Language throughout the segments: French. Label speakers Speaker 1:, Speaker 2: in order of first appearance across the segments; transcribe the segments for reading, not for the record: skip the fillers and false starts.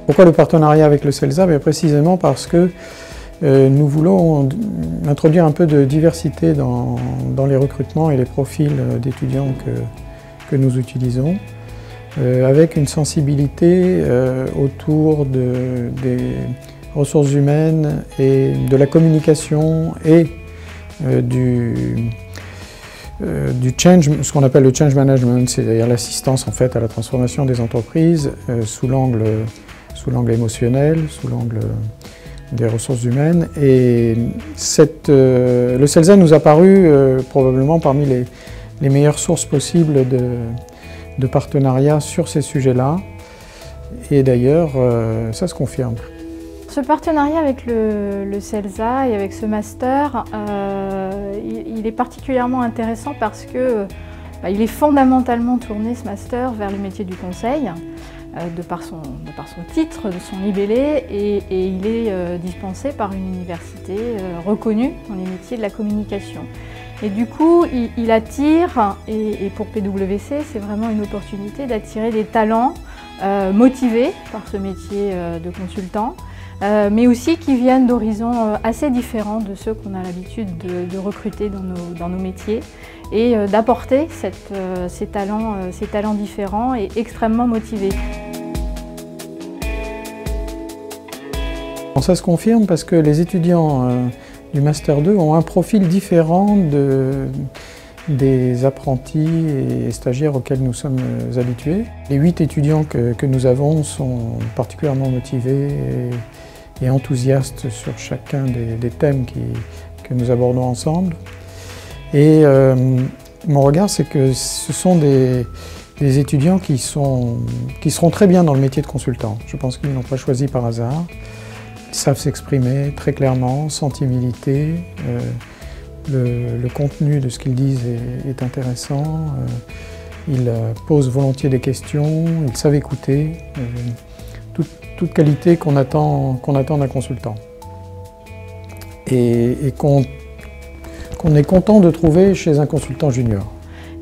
Speaker 1: Pourquoi le partenariat avec le CELSA? Précisément parce que nous voulons introduire un peu de diversité dans les recrutements et les profils d'étudiants que nous utilisons, avec une sensibilité autour des ressources humaines et de la communication et du change, ce qu'on appelle le change management, c'est-à-dire l'assistance en fait à la transformation des entreprises sous l'angle émotionnel, sous l'angle des ressources humaines. Et le CELSA nous a paru probablement parmi les meilleures sources possibles de partenariat sur ces sujets-là. Et d'ailleurs, ça se confirme.
Speaker 2: Ce partenariat avec le CELSA et avec ce master, il est particulièrement intéressant parce que il est fondamentalement tourné, ce master, vers le métier du conseil, de par son titre, de son libellé, et il est dispensé par une université reconnue dans les métiers de la communication. Et du coup, il attire, et pour PwC, c'est vraiment une opportunité d'attirer des talents motivés par ce métier de consultant, mais aussi qui viennent d'horizons assez différents de ceux qu'on a l'habitude de recruter dans nos métiers, et d'apporter ces talents différents et extrêmement motivés.
Speaker 1: Ça se confirme parce que les étudiants du Master 2 ont un profil différent des apprentis et stagiaires auxquels nous sommes habitués. Les 8 étudiants que nous avons sont particulièrement motivés et enthousiastes sur chacun des thèmes que nous abordons ensemble. Et mon regard, c'est que ce sont des étudiants qui seront très bien dans le métier de consultant. Je pense qu'ils n'ont pas choisi par hasard. Ils savent s'exprimer très clairement, sans timidité. Le contenu de ce qu'ils disent est intéressant. Ils posent volontiers des questions, ils savent écouter. Toute qualité qu'on attend d'un consultant. Et qu'on est content de trouver chez un consultant junior.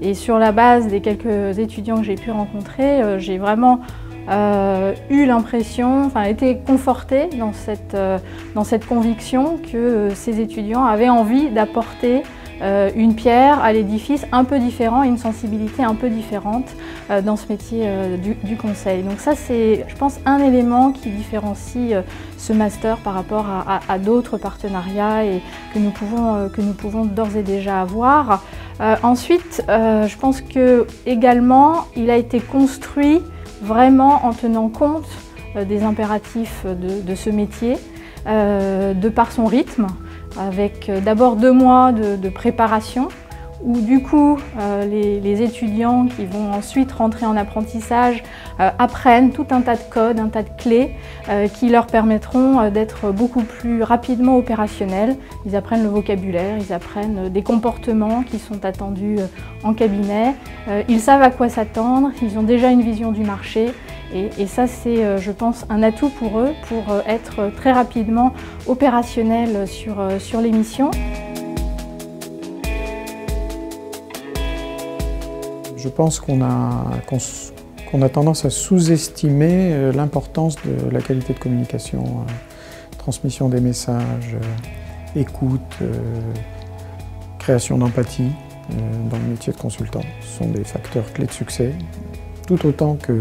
Speaker 2: Et sur la base des quelques étudiants que j'ai pu rencontrer, j'ai vraiment eu l'impression, été confortée dans cette conviction que ces étudiants avaient envie d'apporter une pierre à l'édifice un peu différent et une sensibilité un peu différente dans ce métier du conseil. Donc ça, c'est, je pense, un élément qui différencie ce master par rapport à d'autres partenariats et que nous pouvons d'ores et déjà avoir. Ensuite, je pense que également, il a été construit vraiment en tenant compte des impératifs de ce métier, de par son rythme, avec d'abord 2 mois de préparation, où du coup les étudiants qui vont ensuite rentrer en apprentissage apprennent tout un tas de codes, un tas de clés qui leur permettront d'être beaucoup plus rapidement opérationnels. Ils apprennent le vocabulaire, ils apprennent des comportements qui sont attendus en cabinet, ils savent à quoi s'attendre, ils ont déjà une vision du marché. Et ça, c'est, je pense, un atout pour eux, pour être très rapidement opérationnels sur les missions.
Speaker 1: Je pense qu'on a tendance à sous-estimer l'importance de la qualité de communication, transmission des messages, écoute, création d'empathie dans le métier de consultant. Ce sont des facteurs clés de succès, tout autant que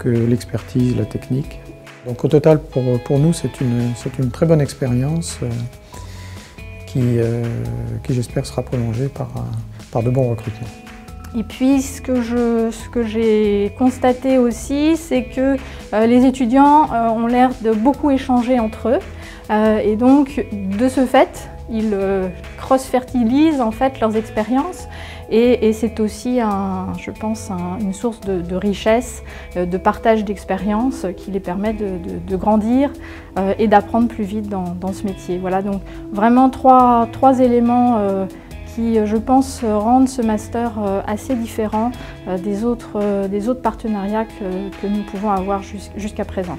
Speaker 1: l'expertise, la technique. Donc au total, pour nous, c'est une très bonne expérience qui j'espère sera prolongée par de bons recrutements.
Speaker 2: Et puis ce que j'ai constaté aussi, c'est que les étudiants ont l'air de beaucoup échanger entre eux. Et donc de ce fait, ils cross-fertilisent en fait leurs expériences. Et c'est aussi, je pense, une source de richesse, de partage d'expériences qui les permet de grandir et d'apprendre plus vite dans ce métier. Voilà, donc vraiment trois éléments qui, je pense, rendent ce master assez différent des autres partenariats que nous pouvons avoir jusqu'à présent.